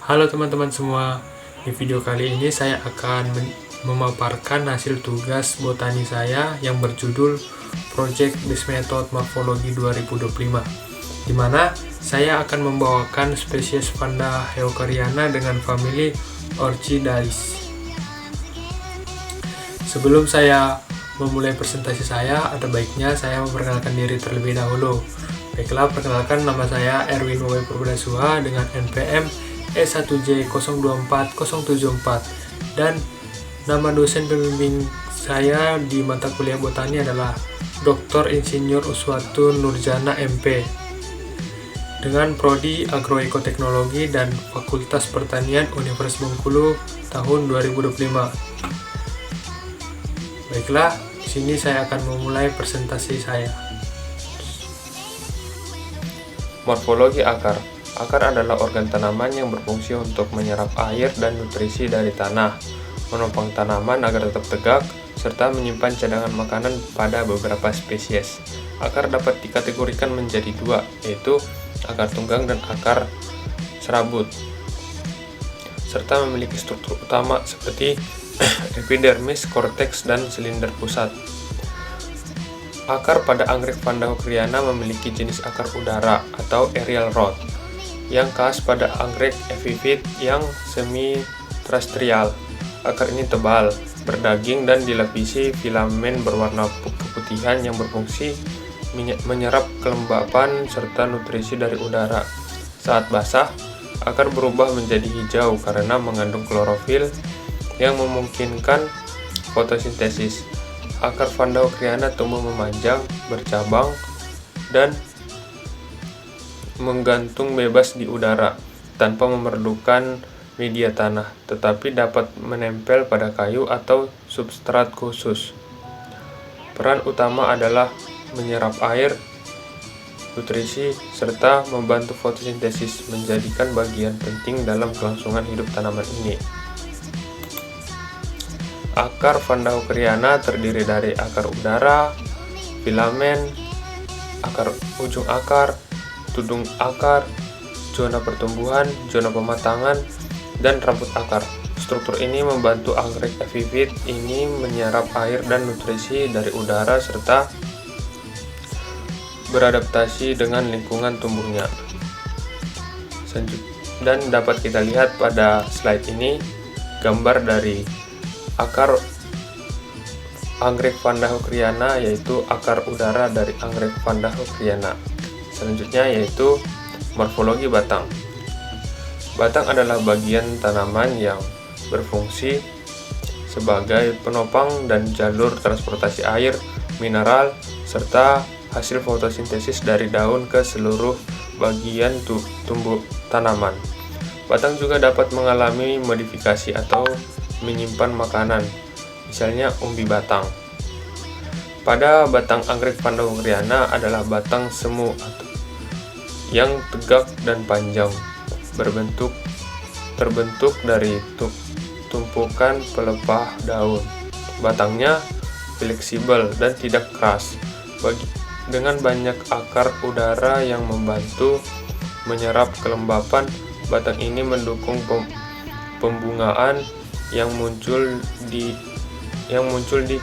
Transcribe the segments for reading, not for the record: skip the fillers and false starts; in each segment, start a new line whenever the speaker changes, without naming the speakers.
Halo teman-teman semua, di video kali ini saya akan memaparkan hasil tugas botani saya yang berjudul Project Base Method Morphology 2025, di mana saya akan membawakan spesies Vanda Eukaryotina dengan famili Orchidaceae. Sebelum saya memulai presentasi saya, ada baiknya saya memperkenalkan diri terlebih dahulu. Baiklah, perkenalkan, nama saya Erwin W. Purbadasuha dengan NPM E1J024074 dan nama dosen pembimbing saya di mata kuliah botani adalah Dr. Insinyur Uswatun Nurjana MP dengan Prodi Agroekoteknologi dan Fakultas Pertanian Universitas Bengkulu tahun 2025. Baiklah, di sini saya akan memulai presentasi saya.
Morfologi akar. Akar adalah organ tanaman yang berfungsi untuk menyerap air dan nutrisi dari tanah, menopang tanaman agar tetap tegak, serta menyimpan cadangan makanan pada beberapa spesies. Akar dapat dikategorikan menjadi dua, yaitu akar tunggang dan akar serabut, serta memiliki struktur utama seperti epidermis, korteks, dan silinder pusat. Akar pada anggrek Vanda Eukaryotina memiliki jenis akar udara atau aerial root yang khas pada anggrek epifit yang semi-terestrial. Akar ini tebal, berdaging, dan dilapisi filamen berwarna keputihan yang berfungsi menyerap kelembapan serta nutrisi dari udara. Saat basah, akar berubah menjadi hijau karena mengandung klorofil yang memungkinkan fotosintesis. Akar Vanda Eukaryotina tumbuh memanjang, bercabang, dan menggantung bebas di udara tanpa memerlukan media tanah, tetapi dapat menempel pada kayu atau substrat khusus. Peran utama adalah menyerap air, nutrisi, serta membantu fotosintesis, menjadikan bagian penting dalam kelangsungan hidup tanaman ini. Akar Vanda Eukaryotina terdiri dari akar udara, filamen, akar ujung akar, tudung akar, zona pertumbuhan, zona pematangan, dan rambut akar. Struktur ini membantu anggrek epifit ini menyerap air dan nutrisi dari udara serta beradaptasi dengan lingkungan tumbuhnya. Dan dapat kita lihat pada slide ini gambar dari akar anggrek Vanda Eukaryotina, yaitu akar udara dari anggrek Vanda Eukaryotina. Selanjutnya yaitu morfologi batang. Batang adalah bagian tanaman yang berfungsi sebagai penopang dan jalur transportasi air, mineral, serta hasil fotosintesis dari daun ke seluruh bagian tumbuh tanaman. Batang juga dapat mengalami modifikasi atau menyimpan makanan, misalnya umbi batang. Pada batang anggrek Vanda Eukaryotina adalah batang semu yang tegak dan panjang, terbentuk dari tumpukan pelepah daun. Batangnya fleksibel dan tidak keras, dengan banyak akar udara yang membantu menyerap kelembapan. Batang ini mendukung pembungaan yang muncul di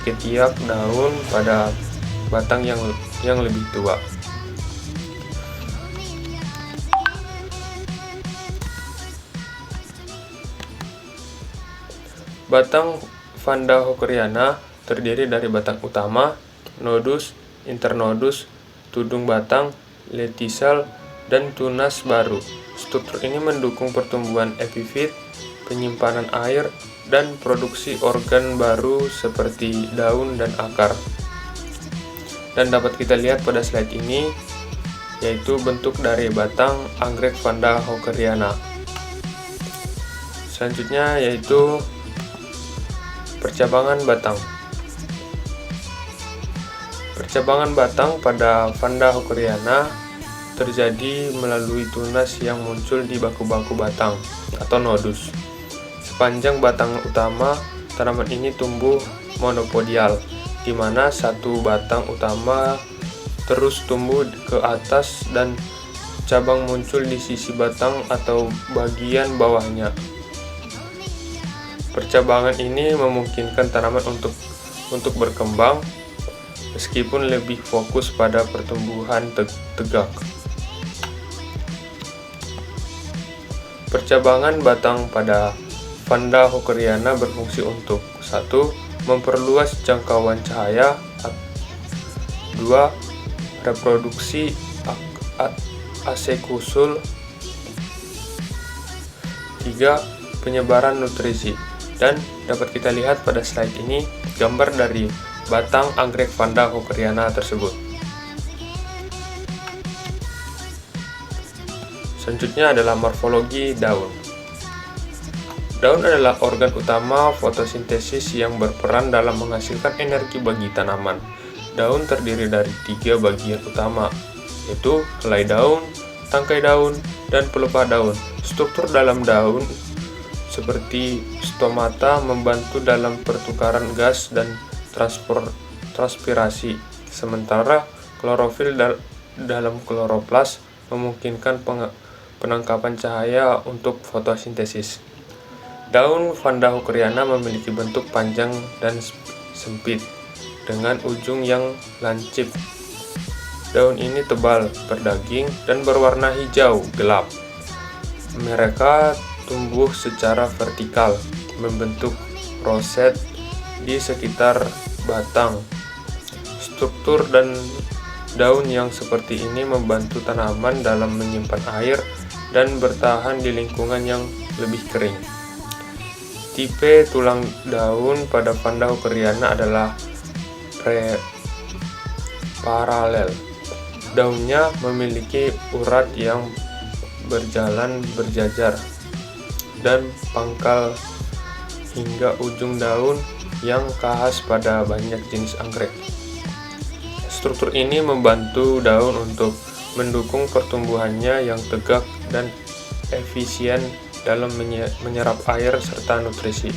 ketiak daun pada batang yang lebih tua. Batang Vanda Eukaryotina terdiri dari batang utama, nodus, internodus, tudung batang, lentisel, dan tunas baru. Struktur ini mendukung pertumbuhan epifit, penyimpanan air, dan produksi organ baru seperti daun dan akar. Dan dapat kita lihat pada slide ini, yaitu bentuk dari batang anggrek Vanda Eukaryotina. Selanjutnya yaitu percabangan batang. Percabangan batang pada Vanda Eukaryotina terjadi melalui tunas yang muncul di baku-baku batang atau nodus. Sepanjang batang utama, tanaman ini tumbuh monopodial, di mana satu batang utama terus tumbuh ke atas dan cabang muncul di sisi batang atau bagian bawahnya. Percabangan ini memungkinkan tanaman untuk berkembang meskipun lebih fokus pada pertumbuhan tegak. Percabangan batang pada Vanda hockeriana berfungsi untuk 1. Memperluas jangkauan cahaya, 2. Reproduksi asekusul, 3. Penyebaran nutrisi. Dan dapat kita lihat pada slide ini gambar dari batang anggrek Vanda hockeriana tersebut. Selanjutnya adalah morfologi daun. Daun adalah organ utama fotosintesis yang berperan dalam menghasilkan energi bagi tanaman. Daun terdiri dari 3 bagian utama, yaitu helai daun, tangkai daun, dan pelepah daun. Struktur dalam daun seperti stomata membantu dalam pertukaran gas dan transpirasi, sementara klorofil dalam kloroplas memungkinkan penangkapan cahaya untuk fotosintesis. Daun Vanda hockeriana memiliki bentuk panjang dan sempit dengan ujung yang lancip. Daun ini tebal, berdaging, dan berwarna hijau gelap. Mereka tumbuh secara vertikal, membentuk roset di sekitar batang. Struktur dan daun yang seperti ini membantu tanaman dalam menyimpan air dan bertahan di lingkungan yang lebih kering. Tipe tulang daun pada Vanda hockeriana adalah paralel. Daunnya memiliki urat yang berjalan berjajar dan pangkal hingga ujung daun yang khas pada banyak jenis anggrek. Struktur ini membantu daun untuk mendukung pertumbuhannya yang tegak dan efisien dalam menyerap air serta nutrisi.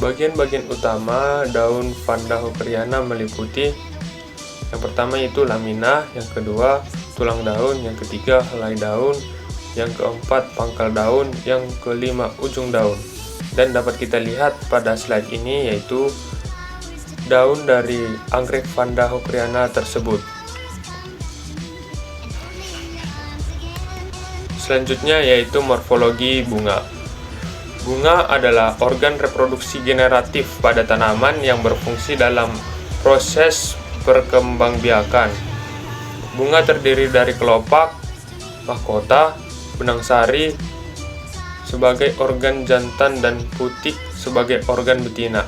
Bagian-bagian utama daun Vanda hockeriana meliputi yang pertama itu lamina, yang kedua tulang daun, yang ketiga helai daun, yang keempat pangkal daun, yang kelima ujung daun. Dan dapat kita lihat pada slide ini yaitu daun dari anggrek Vanda hockeriana tersebut. Selanjutnya yaitu morfologi bunga. Bunga adalah organ reproduksi generatif pada tanaman yang berfungsi dalam proses perkembangbiakan. Bunga terdiri dari kelopak, mahkota, benang sari sebagai organ jantan dan putik sebagai organ betina.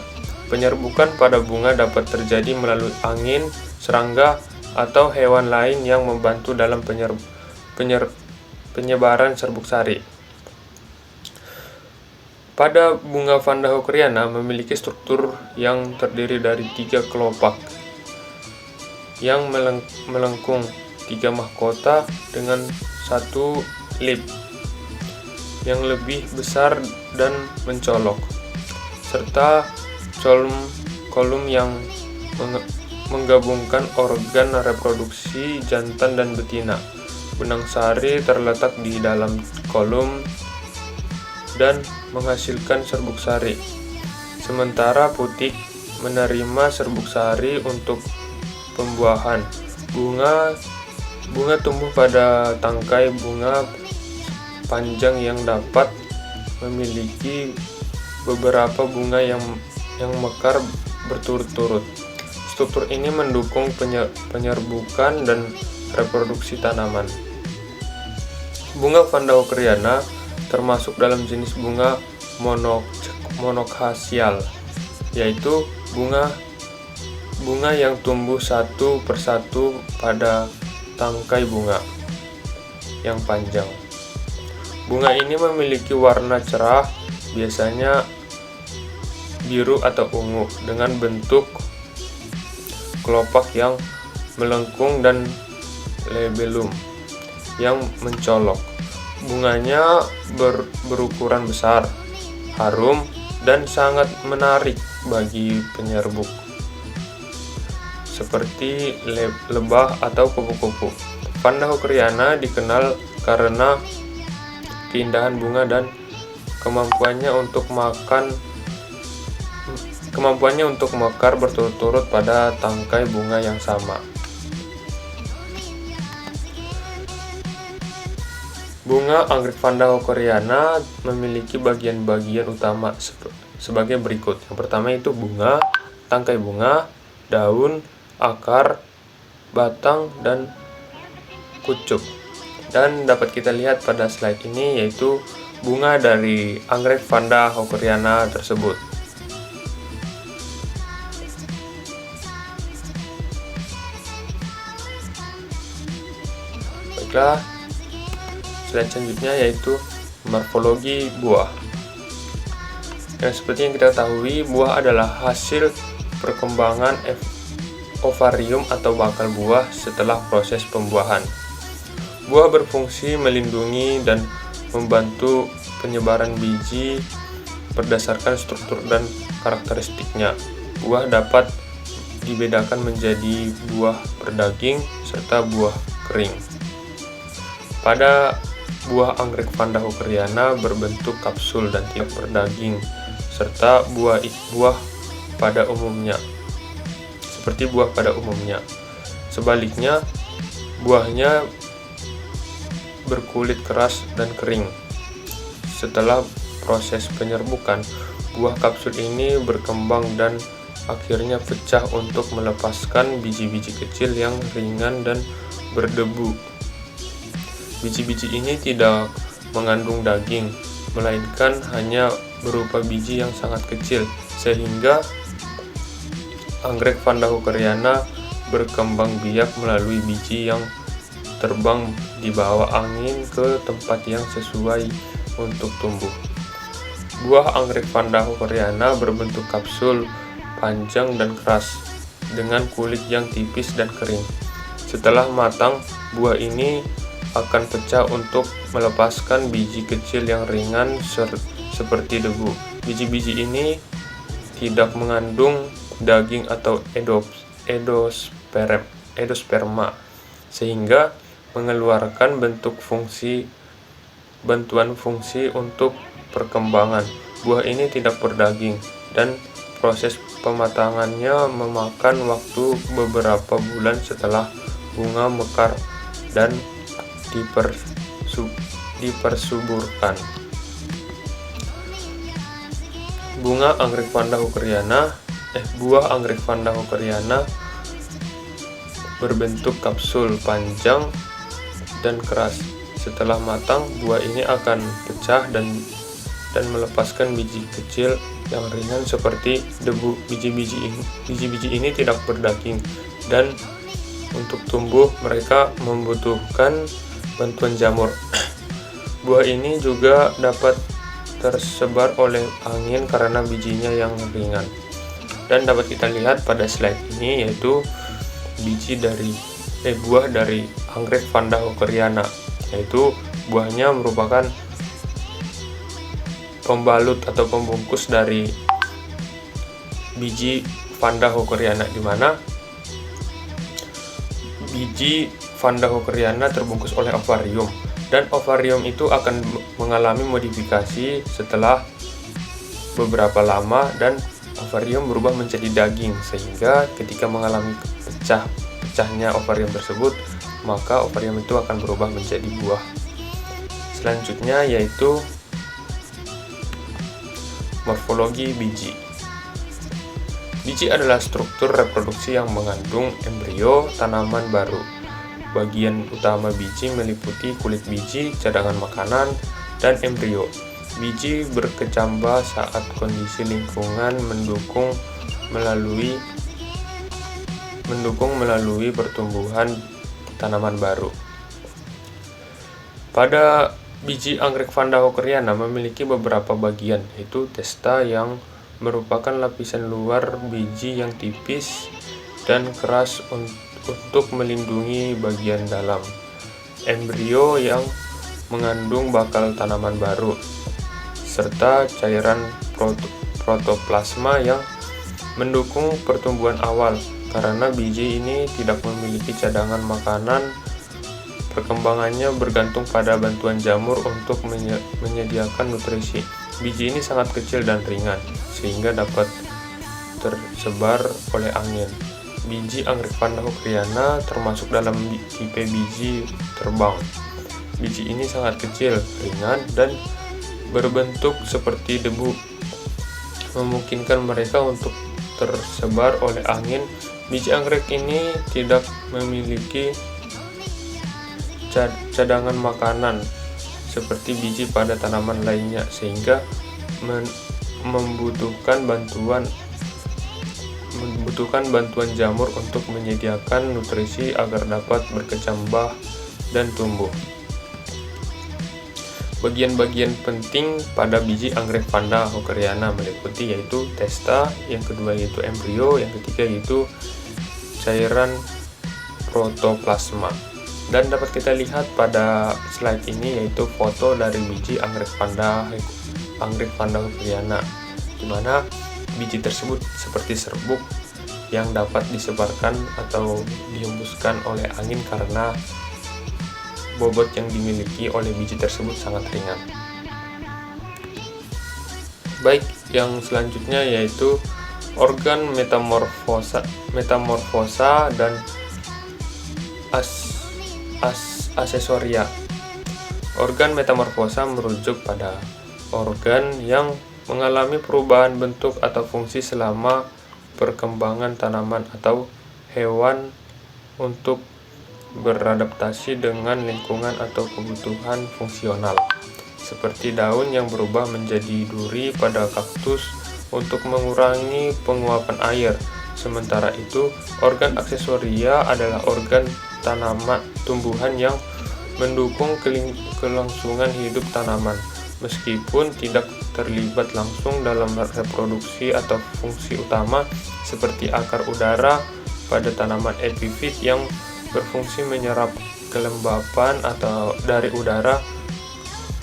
Penyerbukan pada bunga dapat terjadi melalui angin, serangga, atau hewan lain yang membantu dalam penyebaran serbuk sari. Pada bunga Vanda hockeriana memiliki struktur yang terdiri dari 3 kelopak yang melengkung, 3 mahkota dengan 1 lip yang lebih besar dan mencolok, serta kolom yang menggabungkan organ reproduksi jantan dan betina. Benang sari terletak di dalam kolom dan menghasilkan serbuk sari, sementara putik menerima serbuk sari untuk pembuahan. Bunga tumbuh pada tangkai bunga panjang yang dapat memiliki beberapa bunga yang mekar berturut-turut. Struktur ini mendukung penyerbukan dan reproduksi tanaman. Bunga Vanda hockeriana termasuk dalam jenis bunga monokasial, yaitu bunga yang tumbuh satu persatu pada tangkai bunga yang panjang. Bunga ini memiliki warna cerah, biasanya biru atau ungu, dengan bentuk kelopak yang melengkung dan labellum yang mencolok. Bunganya berukuran besar, harum, dan sangat menarik bagi penyerbuk. seperti lebah atau kupu-kupu. Vanda hookeriana dikenal karena keindahan bunga dan kemampuannya untuk mekar berturut-turut pada tangkai bunga yang sama. Bunga anggrek Vanda hookeriana memiliki bagian-bagian utama sebagai berikut. Yang pertama itu bunga, tangkai bunga, daun, akar, batang, dan kucup. Dan dapat kita lihat pada slide ini yaitu bunga dari anggrek Vanda hookeriana tersebut. Baiklah, slide selanjutnya yaitu morfologi buah. Yang seperti yang kita ketahui, buah adalah hasil perkembangan ovarium atau bakal buah setelah proses pembuahan. Buah berfungsi melindungi dan membantu penyebaran biji berdasarkan struktur dan karakteristiknya. Buah dapat dibedakan menjadi buah berdaging serta buah kering. Pada buah anggrek Vanda hookeriana berbentuk kapsul dan tidak berdaging, serta buah pada umumnya. Seperti buah pada umumnya. Sebaliknya, buahnya berkulit keras dan kering. Setelah proses penyerbukan, buah kapsul ini berkembang dan akhirnya pecah untuk melepaskan biji-biji kecil yang ringan dan berdebu. Biji-biji ini tidak mengandung daging, melainkan hanya berupa biji yang sangat kecil, sehingga anggrek Vanda hookeriana berkembang biak melalui biji yang terbang di bawah angin ke tempat yang sesuai untuk tumbuh. Buah anggrek Vanda hookeriana berbentuk kapsul, panjang dan keras, dengan kulit yang tipis dan kering. Setelah matang, buah ini akan pecah untuk melepaskan biji kecil yang ringan seperti debu. Biji-biji ini tidak mengandung daging atau endosperma, sehingga mengeluarkan bantuan fungsi untuk perkembangan. Buah ini tidak berdaging dan proses pematangannya memakan waktu beberapa bulan setelah bunga mekar dan dipersuburkan. Buah anggrek Vanda hookeriana berbentuk kapsul, panjang dan keras. Setelah matang, buah ini akan pecah dan melepaskan biji kecil yang ringan seperti debu. Biji-biji ini tidak berdaging dan untuk tumbuh mereka membutuhkan bantuan jamur. Buah ini juga dapat tersebar oleh angin karena bijinya yang ringan. Dan dapat kita lihat pada slide ini yaitu buah dari anggrek Vanda hookeriana, yaitu buahnya merupakan pembalut atau pembungkus dari biji Vanda hookeriana, di mana biji Vanda hookeriana terbungkus oleh ovarium, dan ovarium itu akan mengalami modifikasi setelah beberapa lama dan ovarium berubah menjadi daging, sehingga ketika mengalami pecahnya ovarium tersebut, maka ovarium itu akan berubah menjadi buah. Selanjutnya yaitu morfologi biji. Biji adalah struktur reproduksi yang mengandung embrio tanaman baru. Bagian utama biji meliputi kulit biji, cadangan makanan, dan embrio. Biji berkecambah saat kondisi lingkungan mendukung melalui pertumbuhan tanaman baru. Pada biji anggrek Vanda hookeriana memiliki beberapa bagian, yaitu testa yang merupakan lapisan luar biji yang tipis dan keras untuk melindungi bagian dalam, embrio yang mengandung bakal tanaman baru, serta cairan protoplasma yang mendukung pertumbuhan awal. karena biji ini tidak memiliki cadangan makanan. Perkembangannya bergantung pada bantuan jamur untuk menyediakan nutrisi. Biji ini sangat kecil dan ringan, sehingga dapat tersebar oleh angin. Biji anggrek Vanda hookeriana termasuk dalam tipe biji terbang. Biji ini sangat kecil, ringan, dan berbentuk seperti debu, memungkinkan mereka untuk tersebar oleh angin. Biji anggrek ini tidak memiliki cadangan makanan seperti biji pada tanaman lainnya, sehingga membutuhkan bantuan jamur untuk menyediakan nutrisi agar dapat berkecambah dan tumbuh. Bagian-bagian penting pada biji anggrek Vanda hookeriana meliputi yaitu testa, yang kedua yaitu embrio, yang ketiga yaitu cairan protoplasma. Dan dapat kita lihat pada slide ini yaitu foto dari biji anggrek Vanda hookeriana, di mana biji tersebut seperti serbuk yang dapat disebarkan atau dihembuskan oleh angin karena bobot yang dimiliki oleh biji tersebut sangat ringan. Baik, yang selanjutnya yaitu organ metamorfosa dan aksesoria. Organ metamorfosa merujuk pada organ yang mengalami perubahan bentuk atau fungsi selama perkembangan tanaman atau hewan untuk beradaptasi dengan lingkungan atau kebutuhan fungsional, seperti daun yang berubah menjadi duri pada kaktus untuk mengurangi penguapan air. Sementara itu, organ aksesoria adalah organ tumbuhan yang mendukung kelangsungan hidup tanaman, meskipun tidak terlibat langsung dalam reproduksi atau fungsi utama, seperti akar udara pada tanaman epifit yang berfungsi menyerap kelembapan atau dari udara.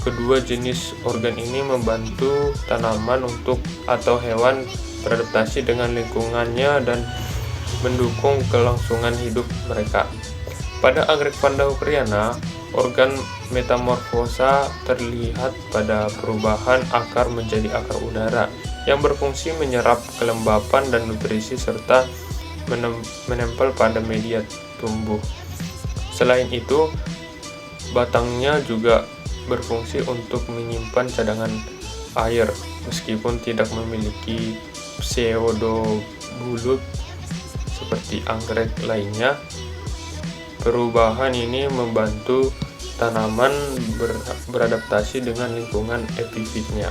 Kedua jenis organ ini membantu tanaman atau hewan beradaptasi dengan lingkungannya dan mendukung kelangsungan hidup mereka. Pada anggrek Vanda hookeriana, organ metamorfosa terlihat pada perubahan akar menjadi akar udara yang berfungsi menyerap kelembapan dan nutrisi serta menempel pada media tumbuh. Selain itu, batangnya juga berfungsi untuk menyimpan cadangan air meskipun tidak memiliki pseudobulut seperti anggrek lainnya. Perubahan ini membantu tanaman beradaptasi dengan lingkungan epifitnya.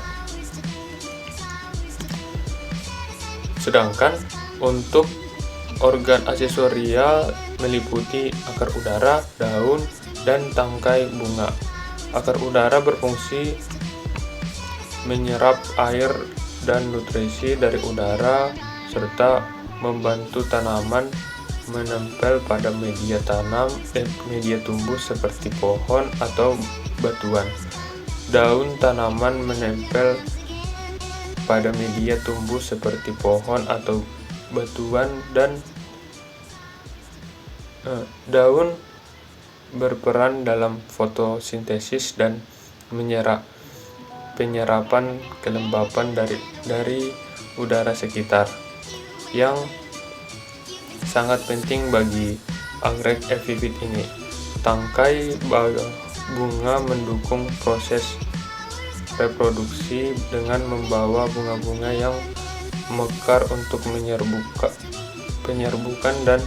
Sedangkan untuk organ aksesoria meliputi akar udara, daun, dan tangkai bunga. Akar udara berfungsi menyerap air dan nutrisi dari udara serta membantu tanaman menempel pada media tumbuh seperti pohon atau batuan. Daun tanaman menempel pada media tumbuh seperti pohon atau batuan, dan daun berperan dalam fotosintesis dan penyerapan kelembapan dari udara sekitar, yang sangat penting bagi anggrek epifit ini. Tangkai bunga mendukung proses reproduksi dengan membawa bunga-bunga yang mekar untuk penyerbukan dan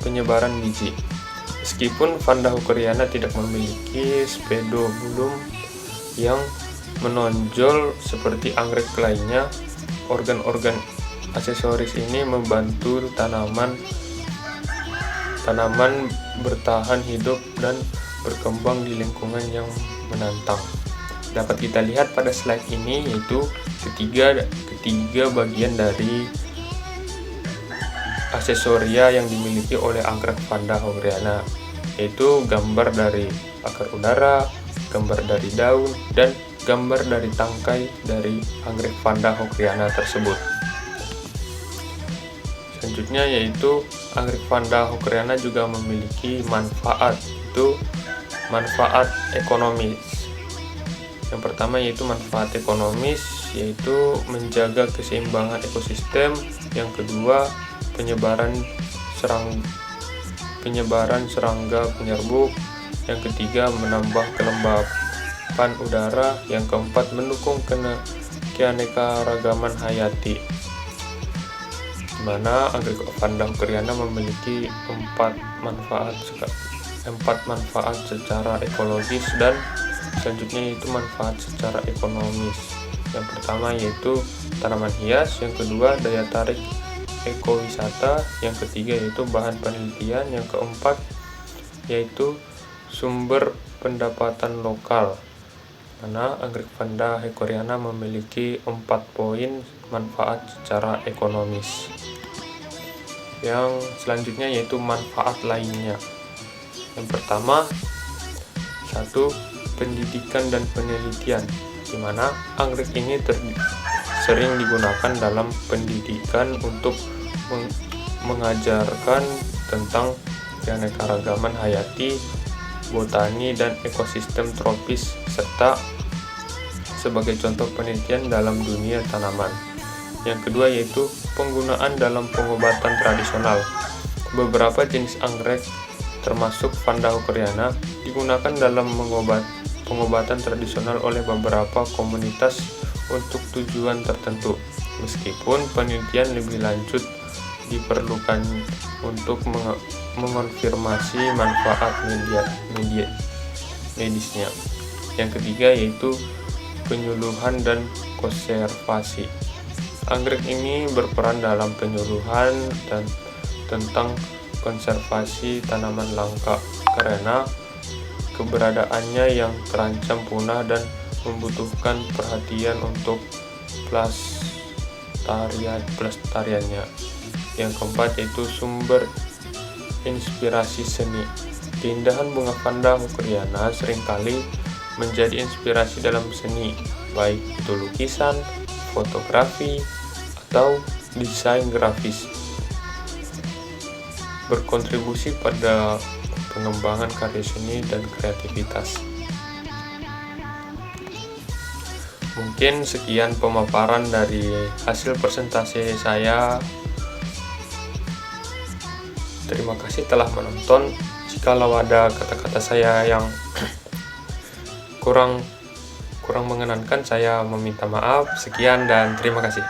penyebaran biji. Meskipun Vanda hookeriana tidak memiliki spedobulum yang menonjol seperti anggrek lainnya, organ-organ aksesoris ini membantu tanaman bertahan hidup dan berkembang di lingkungan yang menantang. Dapat kita lihat pada slide ini yaitu ketiga bagian dari aksesoria yang dimiliki oleh anggrek Vanda hookeriana, yaitu gambar dari akar udara, gambar dari daun, dan gambar dari tangkai dari anggrek Vanda hookeriana tersebut. Selanjutnya yaitu anggrek Vanda hookeriana juga memiliki manfaat, itu manfaat ekonomis. Yang pertama yaitu manfaat ekonomis, yaitu menjaga keseimbangan ekosistem. Yang kedua, penyebaran serangga penyerbuk. Yang ketiga, menambah kelembapan udara. Yang keempat, mendukung keanekaragaman hayati, di mana anggrek Vanda hookeriana memiliki empat manfaat secara ekologis, dan selanjutnya yaitu manfaat secara ekonomis. Yang pertama yaitu tanaman hias, yang kedua daya tarik ekowisata, yang ketiga yaitu bahan penelitian, yang keempat yaitu sumber pendapatan lokal. Mana anggrek Vanda hookeriana memiliki 4 poin manfaat secara ekonomis. Yang selanjutnya yaitu manfaat lainnya. Yang pertama, 1. Pendidikan dan penelitian, di mana anggrek ini sering digunakan dalam pendidikan untuk mengajarkan tentang keanekaragaman hayati, botani, dan ekosistem tropis, serta sebagai contoh penelitian dalam dunia tanaman. Yang kedua yaitu penggunaan dalam pengobatan tradisional. Beberapa jenis anggrek termasuk Vanda hookeriana digunakan dalam pengobatan tradisional oleh beberapa komunitas untuk tujuan tertentu, meskipun penelitian lebih lanjut diperlukan untuk mengonfirmasi manfaat medisnya. Yang ketiga yaitu penyuluhan dan konservasi. Anggrek ini berperan dalam penyuluhan dan tentang konservasi tanaman langka karena keberadaannya yang terancam punah dan membutuhkan perhatian untuk pelestariannya. Yang keempat yaitu sumber inspirasi seni. Keindahan bunga Vanda hookeriana seringkali menjadi inspirasi dalam seni, baik itu lukisan, fotografi, atau desain grafis, berkontribusi pada pengembangan karya seni dan kreativitas. Mungkin sekian pemaparan dari hasil presentasi saya. Terima kasih telah menonton. Jikalau ada kata-kata saya yang kurang mengenankan, saya meminta maaf. Sekian dan terima kasih.